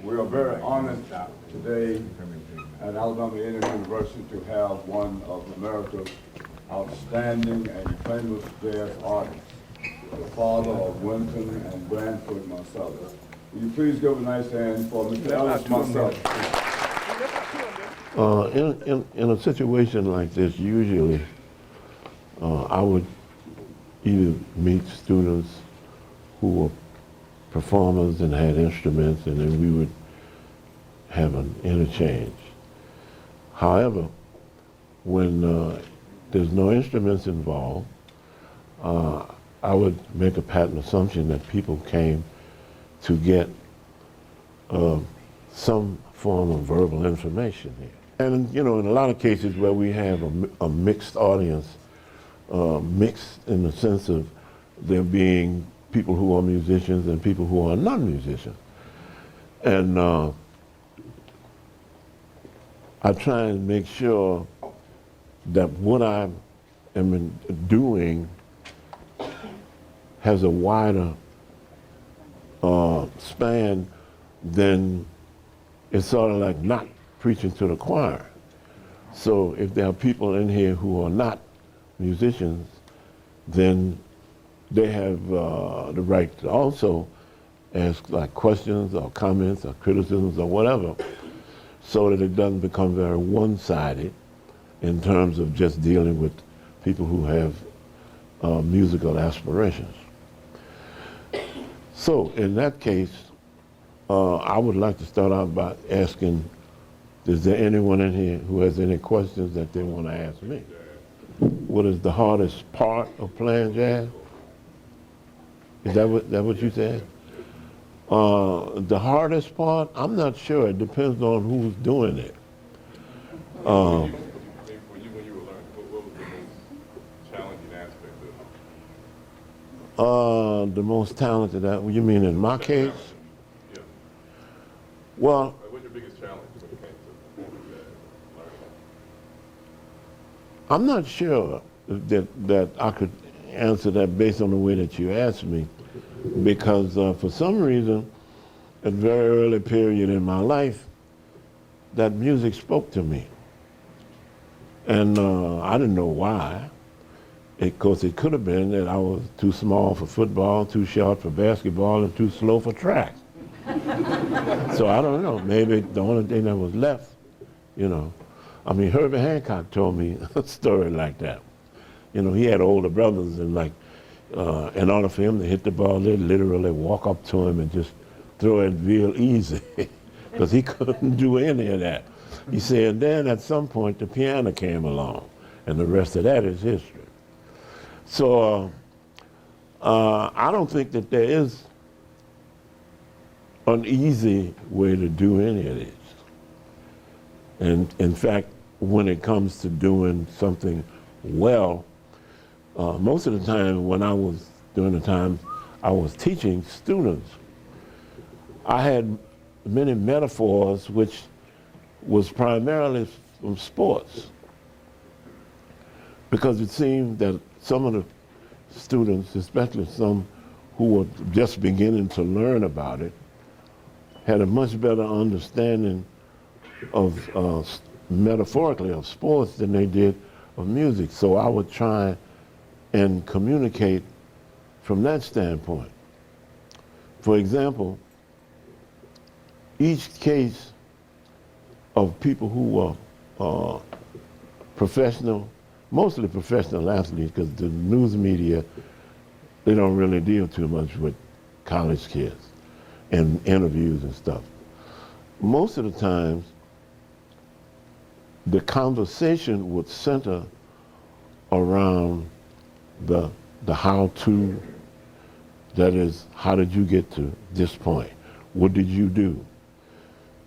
We are very honored today at Alabama A&M University to have one of America's outstanding and famous jazz artists, the father of Wynton and Branford Marsalis. Will you please give a nice hand for Mr. Ellis Marsalis? In a situation like this, usually I would either meet students who were performers and had instruments, and then we would have an interchange. However, when there's no instruments involved, I would make a patent assumption that people came to get some form of verbal information here. And you know, in a lot of cases where we have a mixed audience, mixed in the sense of there being people who are musicians and people who are non-musicians. And I try and make sure that what I am doing has a wider span than it's sort of like not preaching to the choir. So if there are people in here who are not musicians, then they have the right to also ask like questions or comments or criticisms or whatever, so that it doesn't become very one-sided in terms of just dealing with people who have musical aspirations. So in that case, I would like to start out by asking, is there anyone in here who has any questions that they want to ask me? What is the hardest part of playing jazz? Is that what you said? The hardest part, I'm not sure. It depends on who's doing it. When you were learning, what was the most challenging aspect of it? The most talented, you mean in my case? Yeah. Well, What's your biggest challenge when it came to performing jazz, learning? I'm not sure that I could answer that based on the way that you asked me, because for some reason, at a very early period in my life, that music spoke to me. And I didn't know why. Of course, it could have been that I was too small for football, too short for basketball, and too slow for track. So I don't know, maybe the only thing that was left, you know. I mean, Herbie Hancock told me a story like that. You know, he had older brothers, and like, in order for him to hit the ball, they'd literally walk up to him and just throw it real easy, because he couldn't do any of that. He said, and then at some point the piano came along, and the rest of that is history. So I don't think that there is an easy way to do any of this. And in fact, when it comes to doing something well, most of the time during the time I was teaching students, I had many metaphors which was primarily from sports, because it seemed that some of the students, especially some who were just beginning to learn about it, had a much better understanding of metaphorically of sports than they did of music. So I would try and communicate from that standpoint. For example, each case of people who were professional, mostly professional athletes, because the news media, they don't really deal too much with college kids and interviews and stuff. Most of the times, the conversation would center around the how-to, that is, how did you get to this point? What did you do?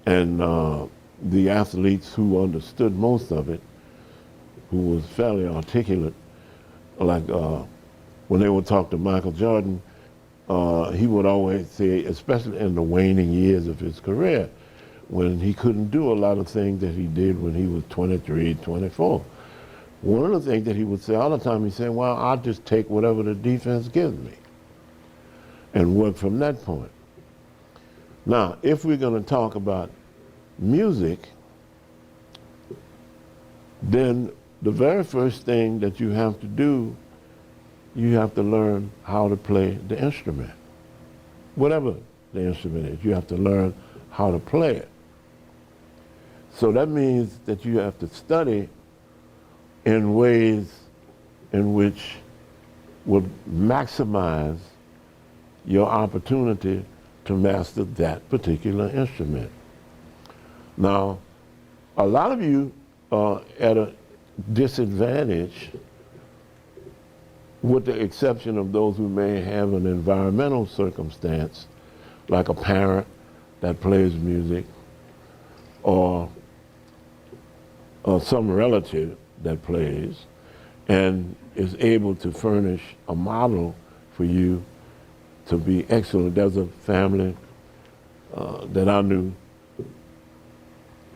And the athletes who understood most of it, who was fairly articulate, like when they would talk to Michael Jordan, he would always say, especially in the waning years of his career, when he couldn't do a lot of things that he did when he was 23, 24. One of the things that he would say all the time, he said, well, I'll just take whatever the defense gives me and work from that point. Now, if we're going to talk about music, then the very first thing that you have to do, you have to learn how to play the instrument. Whatever the instrument is, you have to learn how to play it. So that means that you have to study in ways in which would maximize your opportunity to master that particular instrument. Now, a lot of you are at a disadvantage, with the exception of those who may have an environmental circumstance, like a parent that plays music, or some relative that plays, and is able to furnish a model for you to be excellent. There's a family that I knew,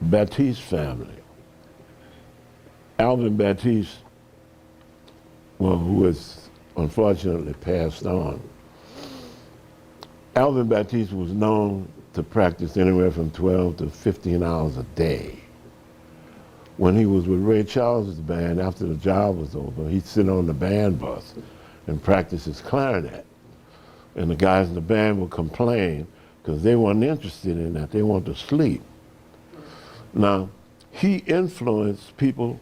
Baptiste family. Alvin Baptiste, well, who has unfortunately passed on. Alvin Baptiste was known to practice anywhere from 12 to 15 hours a day. When he was with Ray Charles' band, after the job was over, he'd sit on the band bus and practice his clarinet. And the guys in the band would complain because they weren't interested in that. They wanted to sleep. Now, he influenced people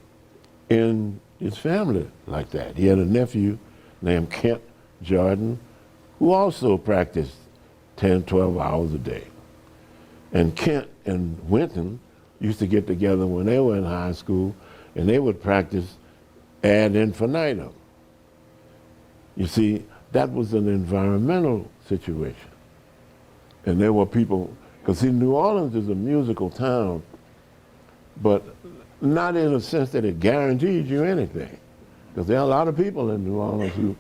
in his family like that. He had a nephew named Kent Jordan who also practiced 10, 12 hours a day. And Kent and Winton used to get together when they were in high school, and they would practice ad infinitum. You see, that was an environmental situation. And there were people, because see, New Orleans is a musical town, but not in a sense that it guarantees you anything. Because there are a lot of people in New Orleans who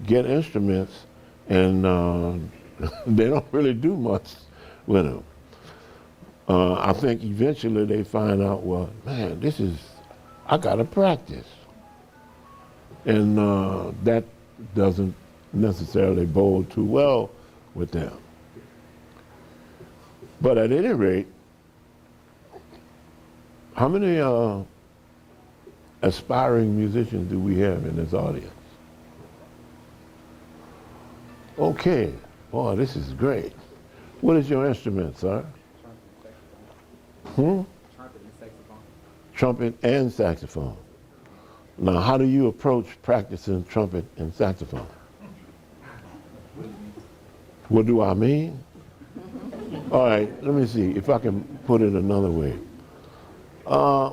get instruments and they don't really do much with them. I think eventually they find out, well, man, I gotta practice. And that doesn't necessarily bode too well with them. But at any rate, how many aspiring musicians do we have in this audience? Okay, boy, this is great. What is your instrument, sir? Trumpet and saxophone. Trumpet and saxophone. Now, how do you approach practicing trumpet and saxophone? What do I mean? All right, let me see if I can put it another way.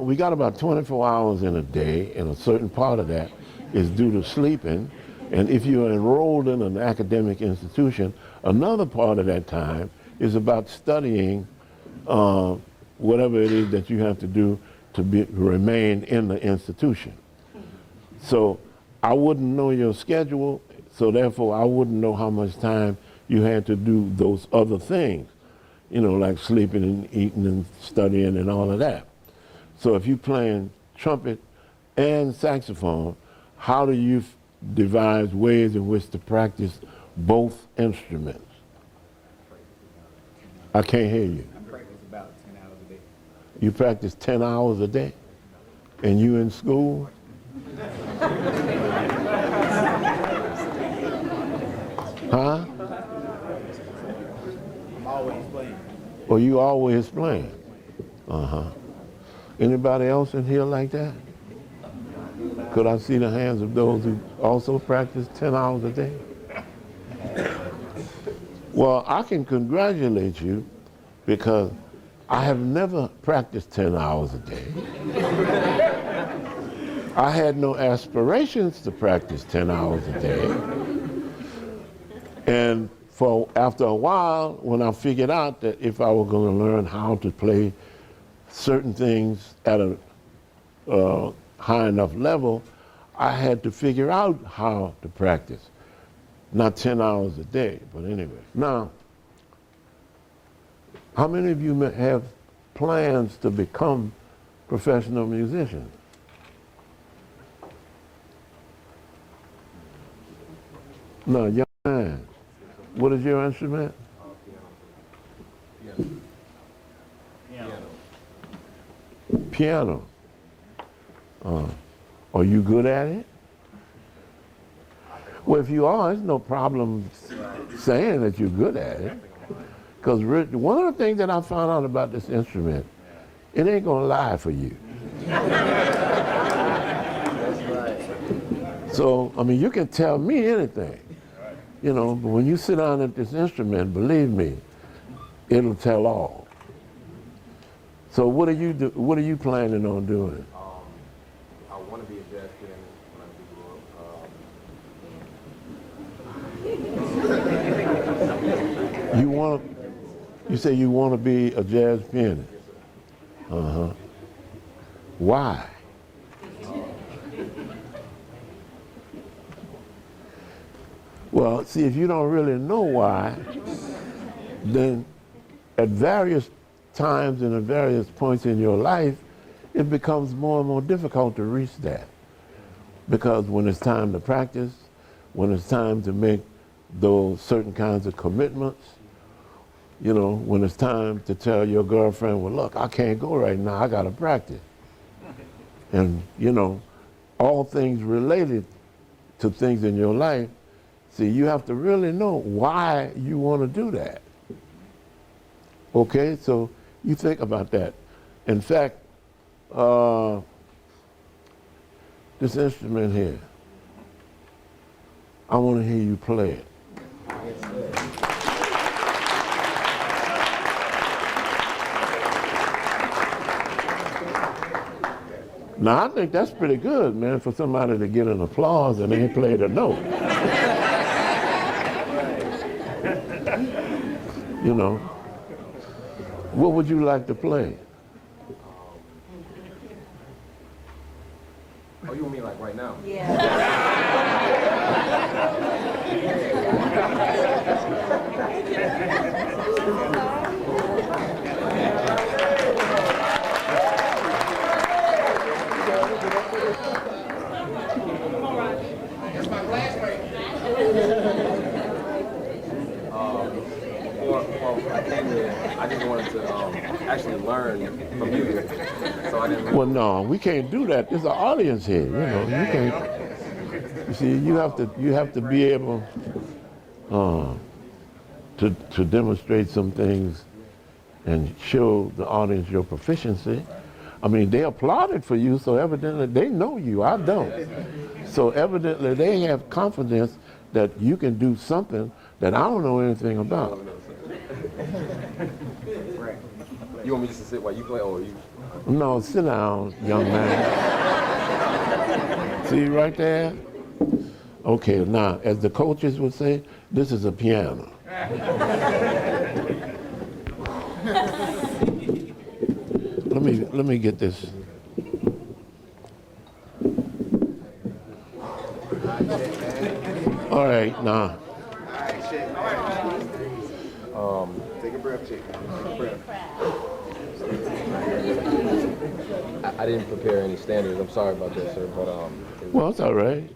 We got about 24 hours in a day, and a certain part of that is due to sleeping. And if you're enrolled in an academic institution, another part of that time is about studying whatever it is that you have to do to remain in the institution. So I wouldn't know your schedule, so therefore I wouldn't know how much time you had to do those other things, you know, like sleeping and eating and studying and all of that. So if you're playing trumpet and saxophone, how do you devise ways in which to practice both instruments? I can't hear you. I practice about 10 hours a day. You practice 10 hours a day? And you in school? Huh? I'm always playing. Or you always playing? Uh-huh. Anybody else in here like that? Could I see the hands of those who also practice 10 hours a day? Well, I can congratulate you because I have never practiced 10 hours a day. I had no aspirations to practice 10 hours a day. And after a while, when I figured out that if I were going to learn how to play certain things at a high enough level, I had to figure out how to practice. Not 10 hours a day, but anyway. Now, how many of you have plans to become professional musicians? No, young man. What is your instrument? piano. Are you good at it? Well, if you are, there's no problem saying that you're good at it. Because one of the things that I found out about this instrument, it ain't gonna lie for you. So, I mean, you can tell me anything, you know, but when you sit down at this instrument, believe me, it'll tell all. So what are you planning on doing? I want to be a jazz pianist when I grow up. You say you want to be a jazz pianist? Uh-huh. Why? Well, see, if you don't really know why, then at various times and at various points in your life, it becomes more and more difficult to reach that. Because when it's time to practice, when it's time to make those certain kinds of commitments, you know, when it's time to tell your girlfriend, well, look, I can't go right now, I gotta practice. And, you know, all things related to things in your life, see, you have to really know why you want to do that. Okay, so you think about that. In fact, this instrument here, I want to hear you play it. Now, I think that's pretty good, man, for somebody to get an applause and they ain't played a note. You know, what would you like to play? Oh, you want me like right now? I just wanted to actually learn from you. So I didn't. Well, no, we can't do that. There's an audience here. You know, you can't. You see, you have to be able to demonstrate some things and show the audience your proficiency. I mean, they applauded for you, so evidently they know you. I don't. So evidently they have confidence that you can do something that I don't know anything about. You want me just to sit while you play, or you? No, sit down, young man. See right there? Okay, now, as the coaches would say, this is a piano. Let me get this. All right, now. Take a breath, chick. Take a breath. I didn't prepare any standards. I'm sorry about that, sir. But Well, it's all right.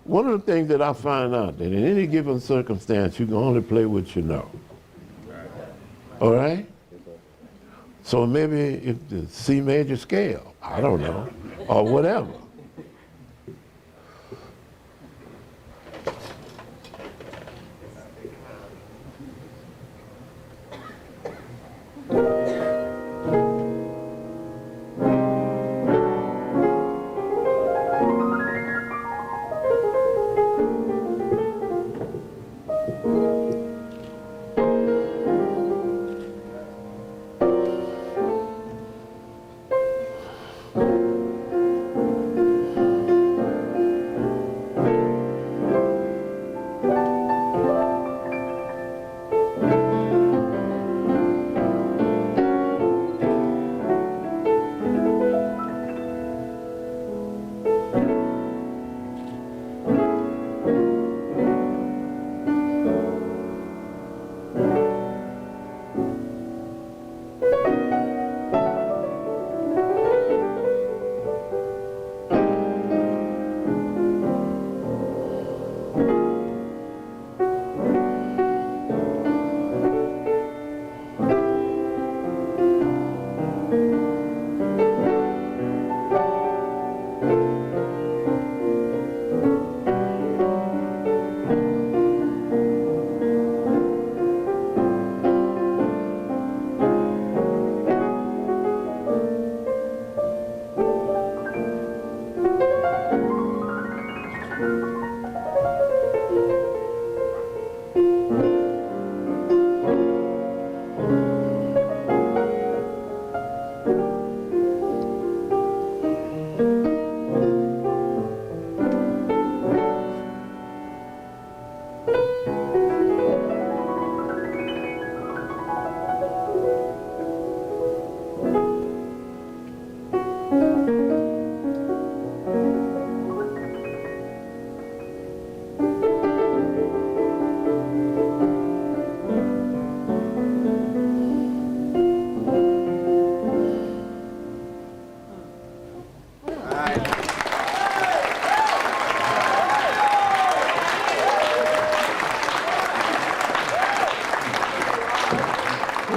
One of the things that I find out that in any given circumstance, you can only play what you know. All right? So maybe if the C major scale, I don't know, or whatever.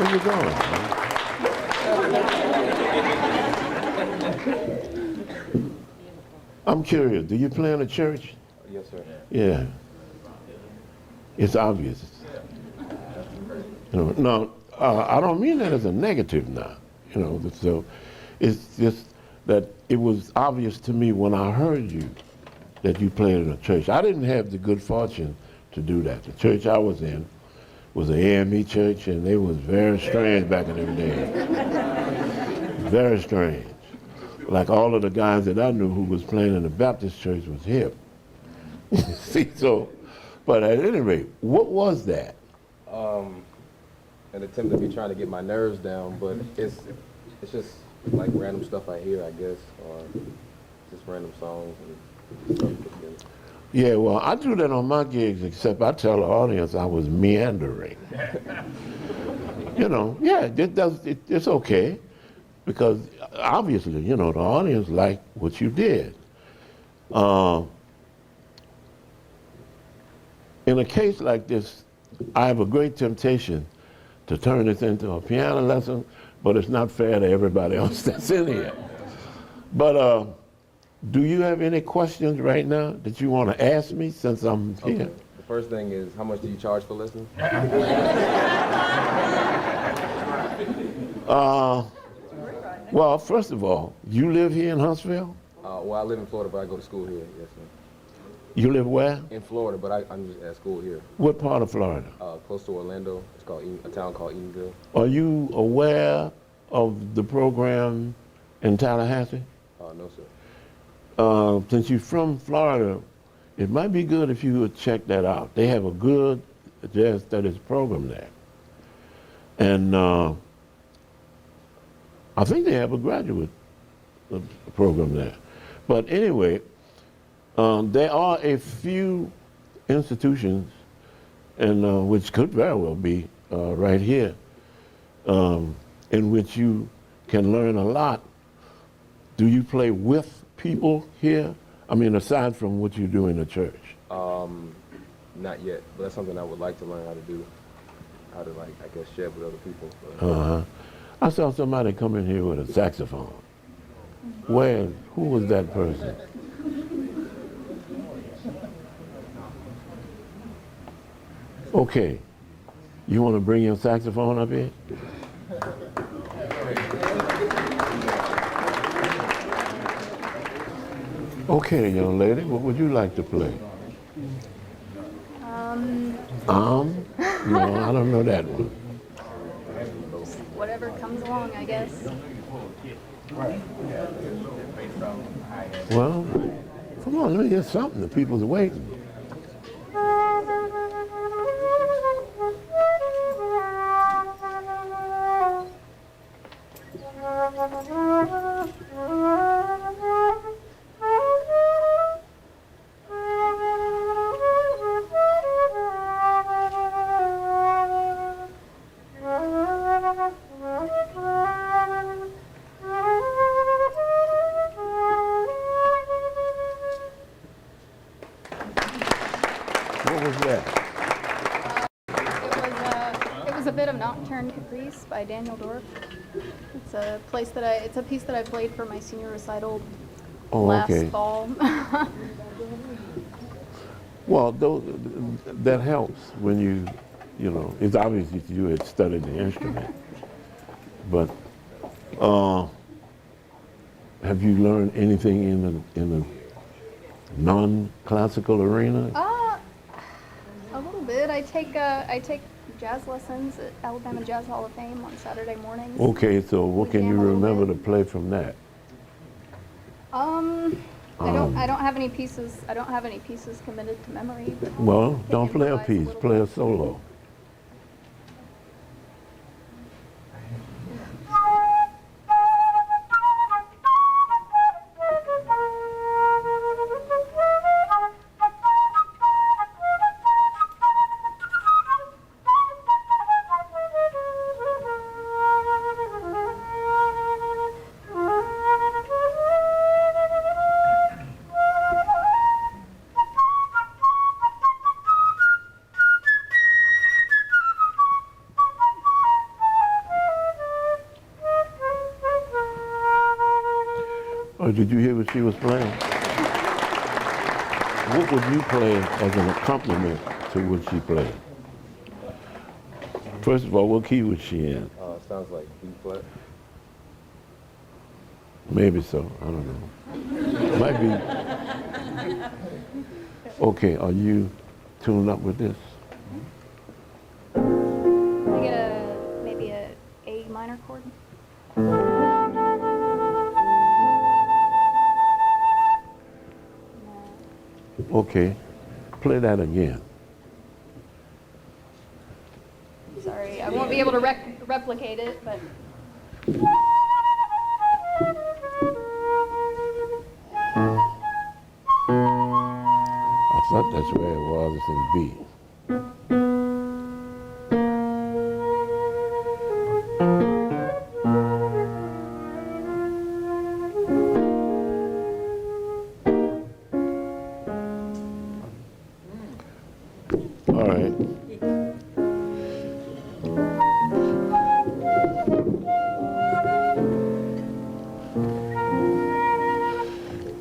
Where you going? I'm curious. Do you play in a church? Yes, sir. Yeah. It's obvious. No, I don't mean that as a negative now. So it's just that it was obvious to me when I heard you that you played in a church. I didn't have the good fortune to do that. The church I was in was an AME church, and they was very strange back in them days. Very strange. Like all of the guys that I knew who was playing in the Baptist church was hip. See, but at any rate, what was that? An attempt to be trying to get my nerves down, but it's just like random stuff I hear, I guess, or just random songs and stuff put together. Yeah, well, I do that on my gigs, except I tell the audience I was meandering. Yeah, it's okay, because obviously, the audience liked what you did. In a case like this, I have a great temptation to turn this into a piano lesson, but it's not fair to everybody else that's in here. But do you have any questions right now that you want to ask me since I'm here? Okay. The first thing is, how much do you charge for listening? Well, first of all, you live here in Huntsville? Well, I live in Florida, but I go to school here. Yes, sir. You live where? In Florida, but I'm just at school here. What part of Florida? Close to Orlando. It's called a town called Edenville. Are you aware of the program in Tallahassee? No, sir. Since you're from Florida, it might be good if you would check that out. They have a good jazz studies program there. And I think they have a graduate program there. But anyway, there are a few institutions, and which could very well be right here, in which you can learn a lot. Do you play with people here? I mean, aside from what you do in the church. Not yet, but that's something I would like to learn how to do. How to, like, I guess, share with other people. I saw somebody come in here with a saxophone. Where? Who was that person? Okay. You want to bring your saxophone up here? Okay, young lady, what would you like to play? No, I don't know that one. Whatever comes along, I guess. Well, come on, let me hear something. The people's waiting. What was that? It was a bit of Nocturne Caprice by Daniel Dorff. It's a piece that I played for my senior recital last fall. Well, that helps when it's obvious that you had studied the instrument. But have you learned anything in the non-classical arena? A little bit. I take jazz lessons at Alabama Jazz Hall of Fame on Saturday mornings. Okay, so what can you jam a little remember bit. to play from that? I don't have any pieces. I don't have any pieces committed to memory. But Well, I don't can play a improvise piece, little play a bit. solo. did you hear what she was playing? What would you play as an accompaniment to what she played? First of all, what key was she in? Sounds like B flat. Maybe so. I don't know. Might be. Okay, are you tuned up with this? Can I get maybe a A minor chord? Okay, play that again. Sorry, I won't be able to replicate it, but. I thought that's where it was. It's in B. All right.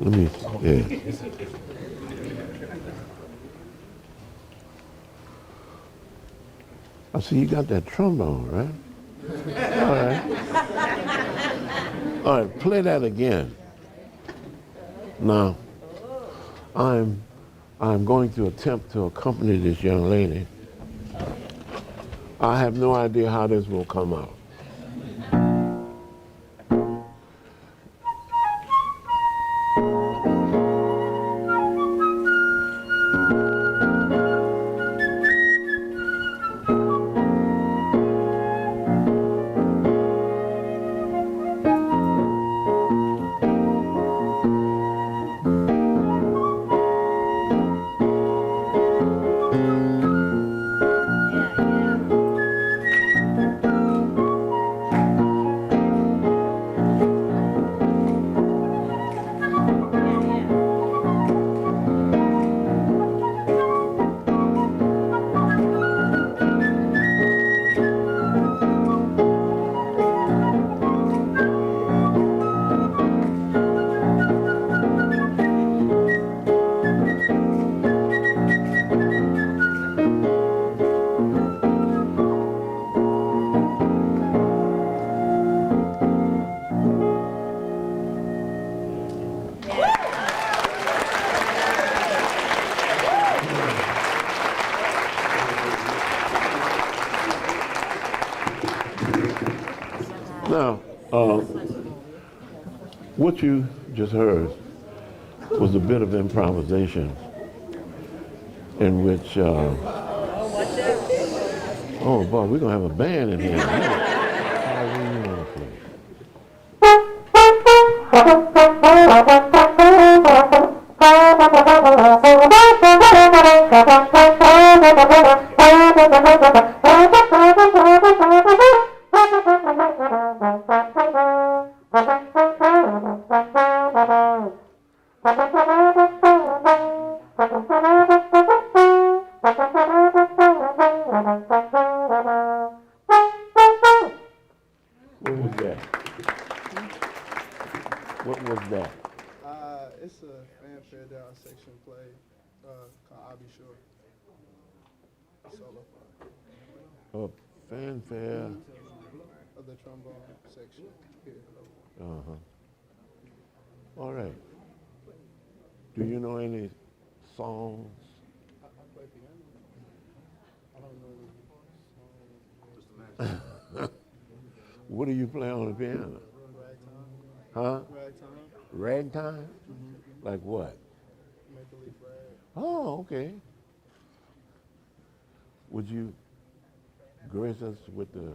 Let me, yeah. I see you got that trombone, right? All right. All right, play that again. Now, I'm going to attempt to accompany this young lady. I have no idea how this will come out. Now, what you just heard was a bit of improvisation in which, oh boy, we're gonna have a band in here. How do you wanna play? What was that? What was that? It's a fanfare down section play called I'll Be Sure. Solo A fanfare. of the trombone section here. Uh-huh. All right. Do you know any songs? I play piano. I don't know any songs. What do you play on the piano? Ragtime. Huh? Ragtime. Ragtime? Like what? Make Believe Rag. Oh, okay. Would you grace us with the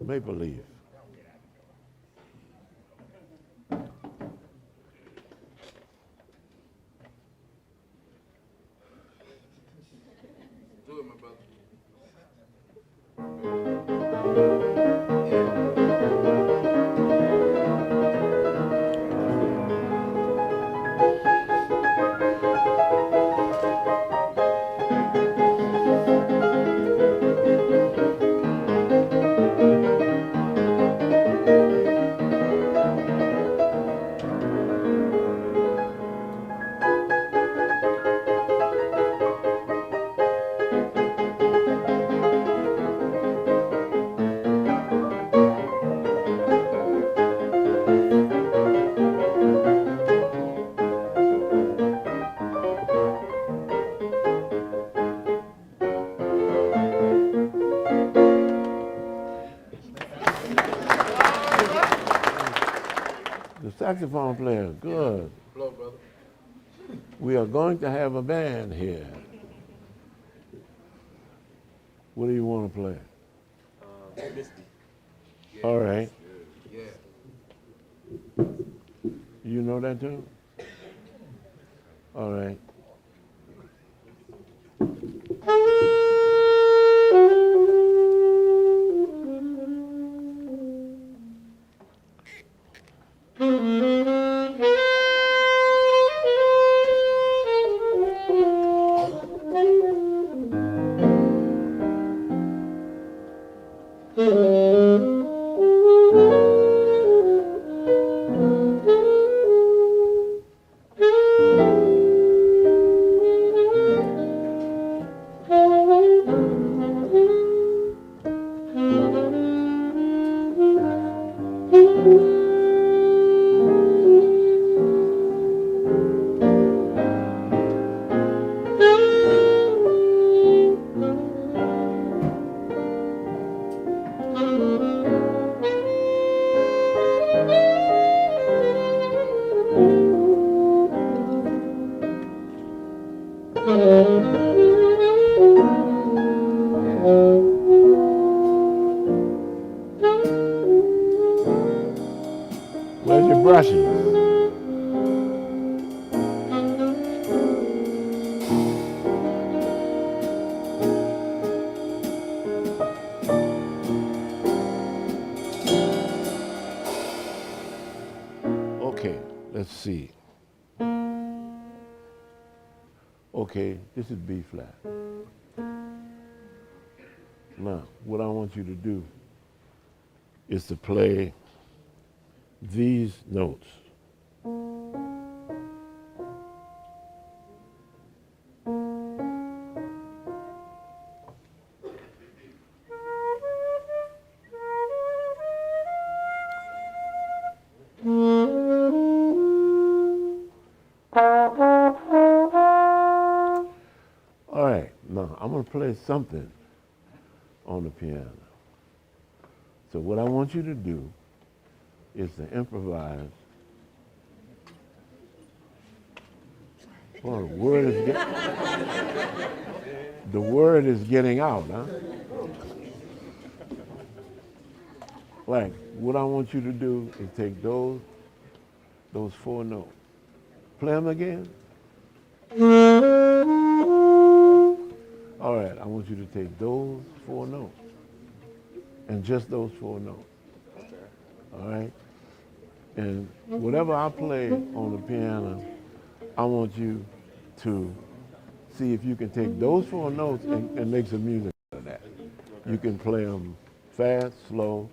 Maple Leaf? Do it, my brother. saxophone player. Good. Hello, brother. We are going to have a band here. What do you want to play? Misty. All right. Yeah. You know that too? All right. Where's your brushes? Okay, let's see. Okay, this is B flat. Now, what I want you to do is to play these notes. All right, now I'm going to play something on the piano. So what I want you to do is to improvise. Well, the word is getting out, huh? Like, what I want you to do is take those four notes. Play them again. All right, I want you to take those four notes. And just those four notes. All right? And whatever I play on the piano, I want you to see if you can take those four notes and make some music out of that. You can play them fast, slow,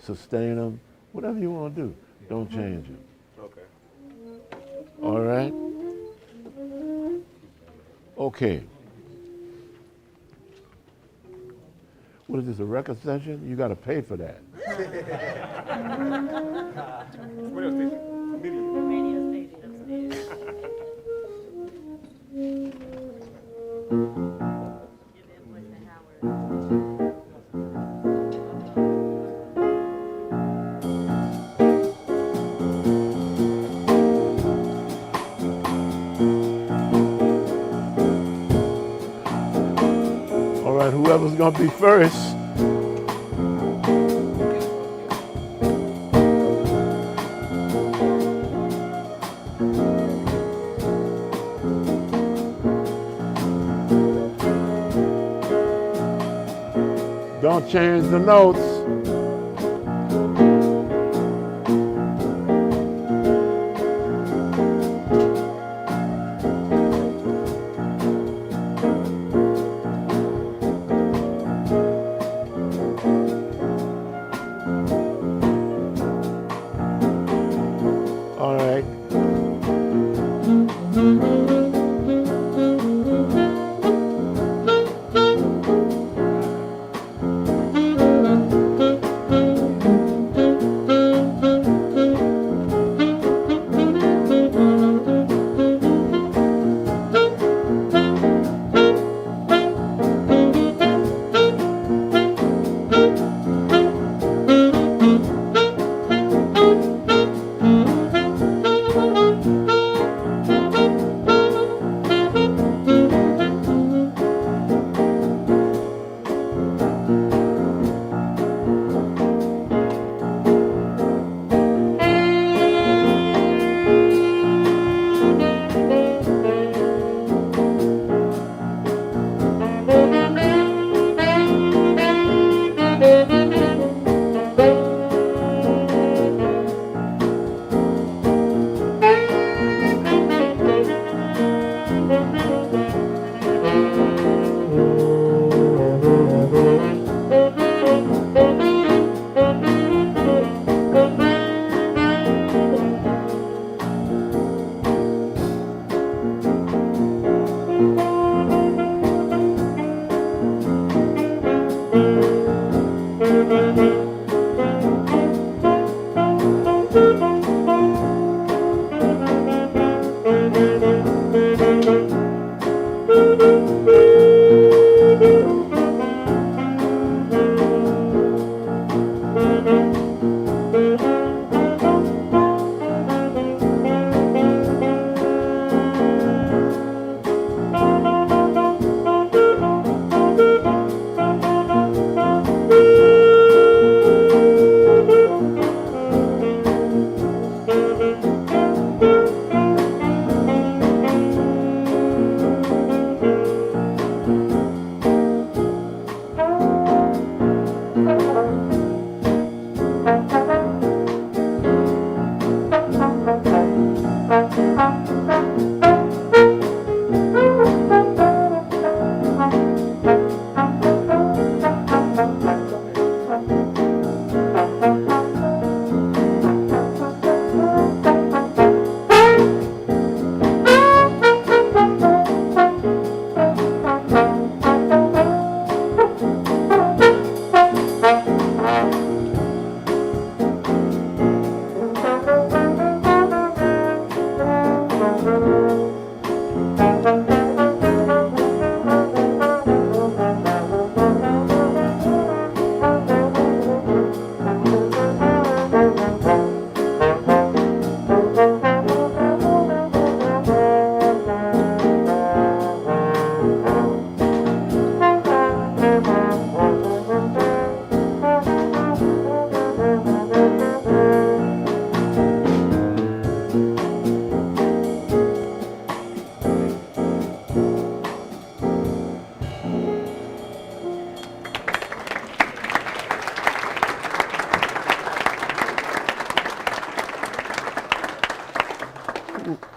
sustain them, whatever you want to do. Don't change them. Okay. All right? Okay. What is this, a record session? You got to pay for that. What else did you? Video. Radio station upstairs. Give invoice to Howard. All right, whoever's going to be first. Don't change the notes. All right.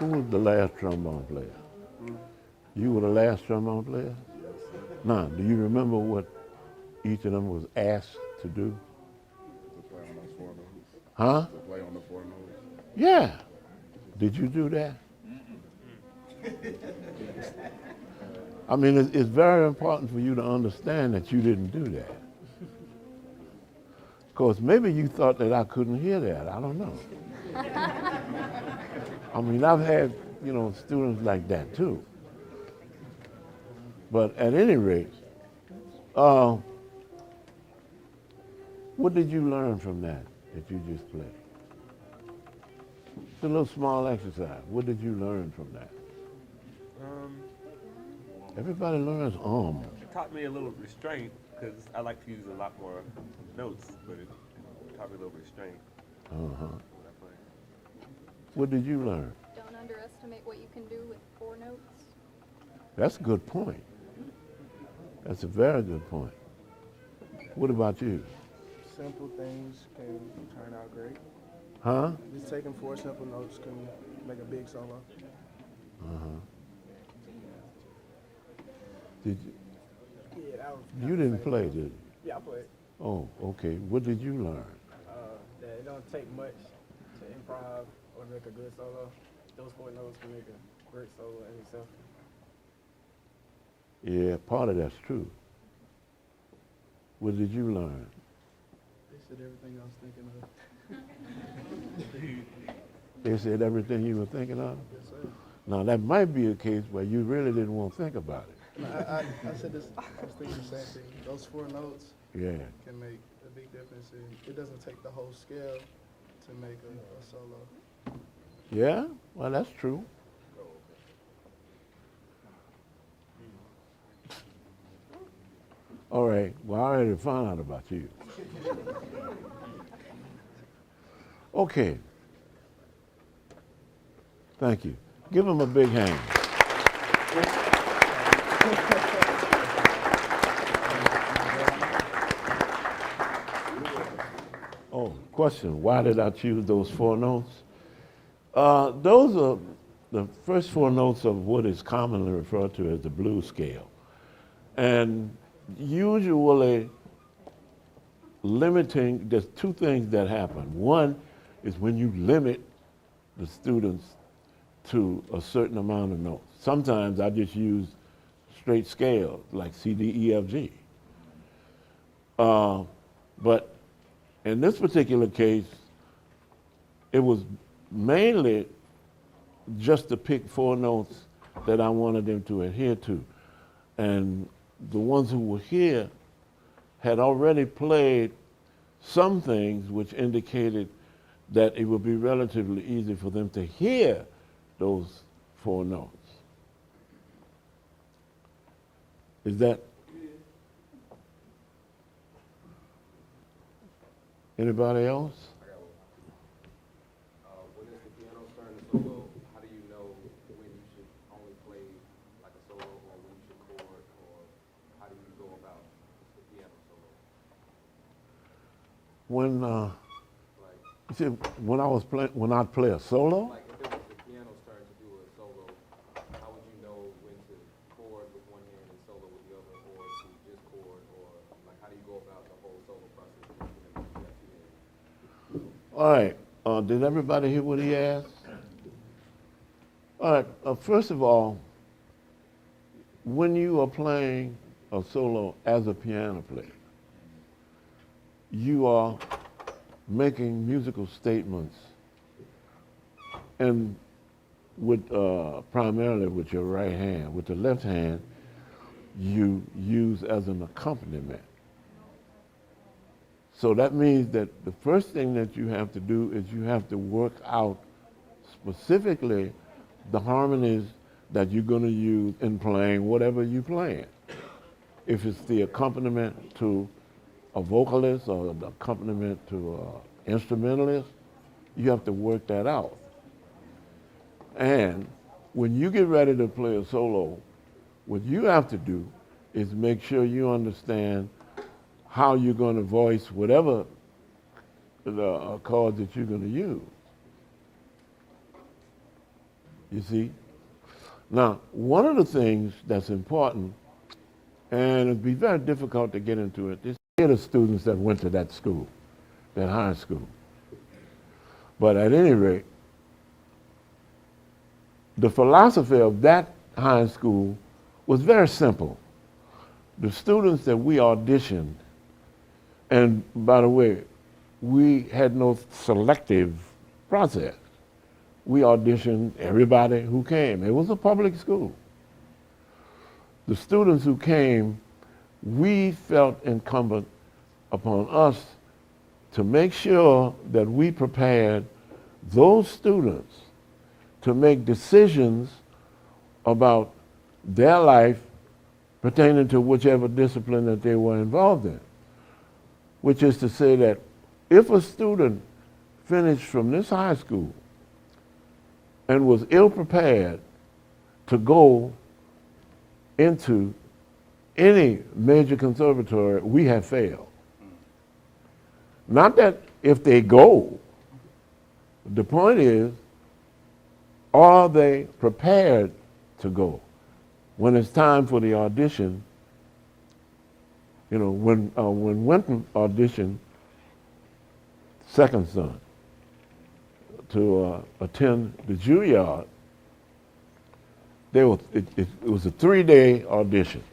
Who was the last trombone player? You were the last trombone player? Now, do you remember what each of them was asked to do? To play on those four notes. Huh? To play on the four notes. Yeah. Did you do that? I mean, it's very important for you to understand that you didn't do that. Of course, maybe you thought that I couldn't hear that. I don't know. I mean, I've had, students like that too. But at any rate, what did you learn from that you just played? It's a little small exercise. What did you learn from that? Everybody learns It taught me a little restraint because I like to use a lot more notes, but it taught me a little restraint Uh-huh. when I play. What did you learn? Don't underestimate what you can do with 4 notes. That's a good point. That's a very good point. What about you? Simple things can turn out great. Huh? Just taking 4 simple notes can make a big solo. Uh-huh. Did you, Yeah, that was. you didn't play, did you? Yeah, I played. Oh, okay. What did you learn? That it don't take much to improv or make a good solo. Those 4 notes can make a great solo in itself. Yeah, part of that's true. What did you learn? They said everything I was thinking of. They said everything you were thinking of? Yes, sir. Now, that might be a case where you really didn't want to think about it. No, I said this. I was thinking the same thing. Those 4 notes Yeah. can make a big difference. It doesn't take the whole scale to make a solo. Yeah? Well, that's true. All right. Well, I already found out about you. Okay. Thank you. Give him a big hand. Oh, question. Why did I choose those 4 notes? Those are the first 4 notes of what is commonly referred to as the blues scale. And usually limiting, there's 2 things that happen. One is when you limit the students to a certain amount of notes. Sometimes I just use straight scales like C, D, E, F, G. But in this particular case, it was mainly just to pick 4 notes that I wanted them to adhere to. And the ones who were here had already played some things which indicated that it would be relatively easy for them to hear those 4 notes. Is that anybody else? When it's the piano's turn to solo, how do you know when you should only play like a solo or when you should chord, or how do you go about the piano solo? When Like, you see, when I play a solo, like if it was the piano's turn to do a solo, how would you know when to chord with one hand and solo with the other, or to just chord, or like how do you go about the whole solo process when you have 2 hands? all right. Did everybody hear what he asked? All right. First of all, when you are playing a solo as a piano player, you are making musical statements, and with primarily with your right hand. With the left hand, you use as an accompaniment. So that means that the first thing that you have to do is you have to work out specifically the harmonies that you're going to use in playing whatever you're playing. If it's the accompaniment to a vocalist or the accompaniment to an instrumentalist, you have to work that out. And when you get ready to play a solo, what you have to do is make sure you understand how you're going to voice whatever the chords that you're going to use. You see? Now, one of the things that's important, and it'd be very difficult to get into it, is the students that went to that school, that high school. But at any rate, the philosophy of that high school was very simple. The students that we auditioned, and by the way, we had no selective process. We auditioned everybody who came. It was a public school. The students who came, we felt incumbent upon us to make sure that we prepared those students to make decisions about their life pertaining to whichever discipline that they were involved in. Which is to say that if a student finished from this high school and was ill-prepared to go into any major conservatory, we have failed. Not that if they go, the point is, are they prepared to go? When it's time for the audition, you know, when Winton auditioned Second Son to attend the Juilliard, it was a 3-day audition.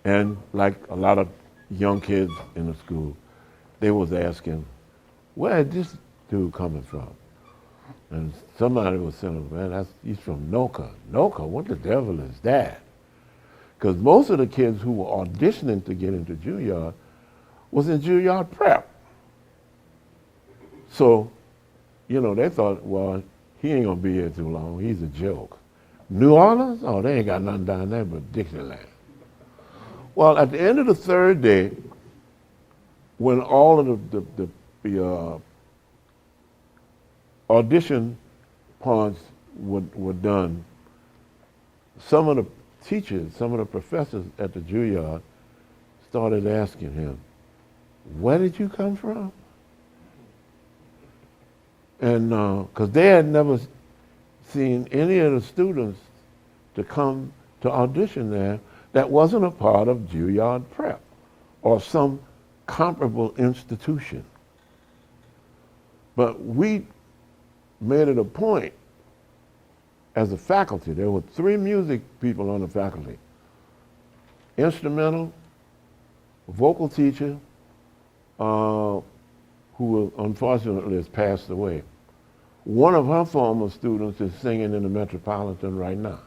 And like a lot of young kids in the school, they was asking, where is this dude coming from? And somebody was saying, man, he's from Noka. Noka, what the devil is that? Because most of the kids who were auditioning to get into Juilliard was in Juilliard prep. So, you know, they thought, well, he ain't gonna be here too long, he's a joke. New Orleans? Oh, they ain't got nothing down there but Dixieland. Well, at the end of the 3rd day, when all of the audition parts were done, some of the teachers, some of the professors at the Juilliard started asking him, where did you come from? And because they had never seen any of the students to come to audition there that wasn't a part of Juilliard prep or some comparable institution. But we made it a point as a faculty. There were 3 music people on the faculty: instrumental, vocal teacher, who unfortunately has passed away. One of her former students is singing in the Metropolitan right now.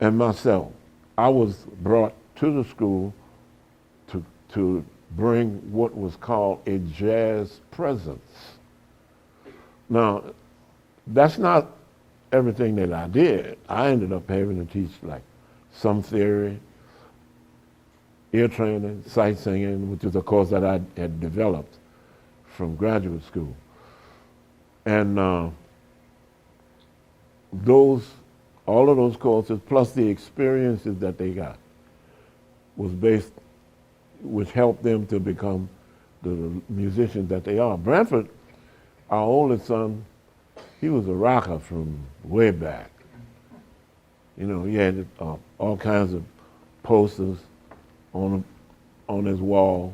And myself, I was brought to the school to bring what was called a jazz presence. Now, that's not everything that I did. I ended up having to teach like some theory, ear training, sight singing, which is a course that I had developed from graduate school. And all of those courses, plus the experiences that they got, which helped them to become the musicians that they are. Branford, our oldest son, he was a rocker from way back. You know, he had all kinds of posters on his wall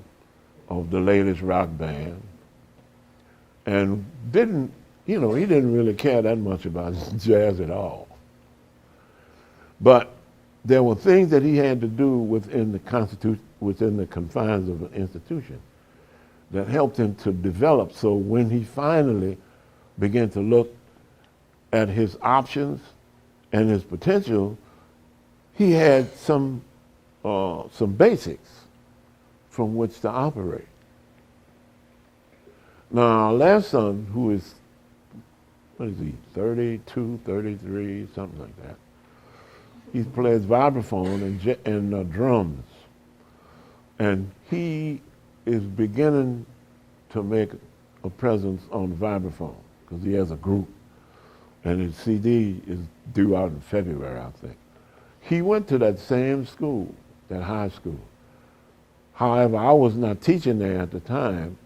of the latest rock band, and he didn't really care that much about jazz at all. But there were things that he had to do within the confines of an institution that helped him to develop. So when he finally began to look at his options and his potential, he had some basics from which to operate. Now, our last son, who is, 32, 33, something like that, he plays vibraphone and drums. And he is beginning to make a presence on vibraphone because he has a group. And his CD is due out in February, I think. He went to that same school, that high school. However, I was not teaching there at the time,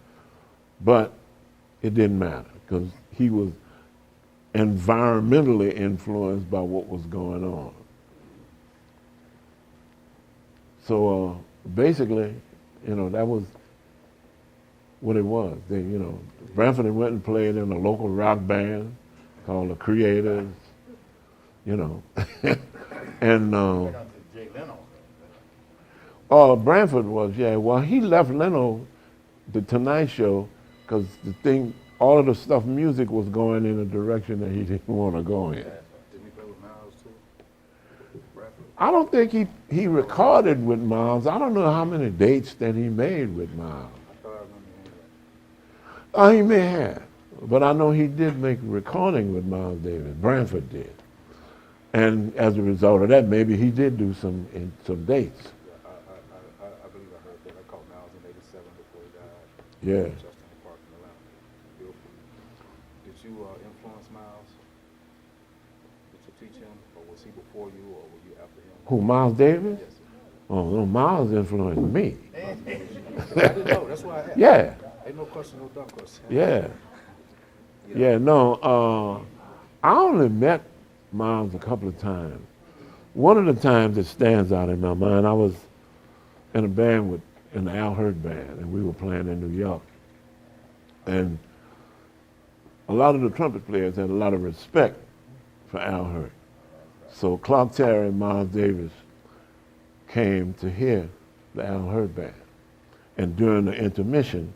but it didn't matter because he was environmentally influenced by what was going on. So basically, that was what it was. Branford went and played in a local rock band called the Creators, and Branford was, yeah. Well, he left Leno, the Tonight Show, because all of the stuff, music was going in a direction that he didn't want to go in. Didn't he play with Miles too? Bradford? I don't think he recorded with Miles. I don't know how many dates that he made with Miles. I thought I remember hearing that. He may have, but I know he did make a recording with Miles Davis. Branford did. And as a result of that, maybe he did do some dates. I believe I heard that. I called Miles in '87 before he died. Yeah. Just in the park in Atlanta. Beautiful. Did you influence Miles? Did you teach him, or was he before you, or were you after him? Who, Miles Davis? Yes, sir. Oh, no, Miles influenced me. I didn't know. That's why I asked. Yeah, Ain't no question, no dumb question. yeah. Yeah, no, I only met Miles a couple of times. One of the times that stands out in my mind, I was in a band in the Al Hurt band, and we were playing in New York. And a lot of the trumpet players had a lot of respect for Al Hurt. So Clark Terry and Miles Davis came to hear the Al Hurt band. And during the intermission,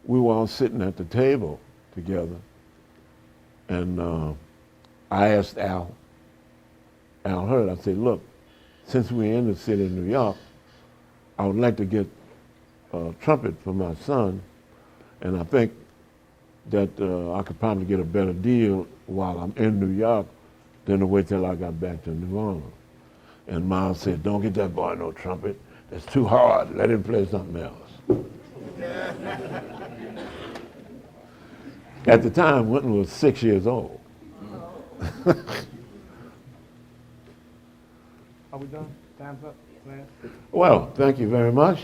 we were all sitting at the table together. And I asked Al Hurt, I said, look, since we're in the city of New York, I would like to get a trumpet for my son, and I think that I could probably get a better deal while I'm in New York than to wait till I got back to New Orleans. And Miles said, don't get that boy no trumpet. That's too hard. Let him play something else. At the time, Winton was 6 years old. Are we done? Time's up, class? Well, thank you very much.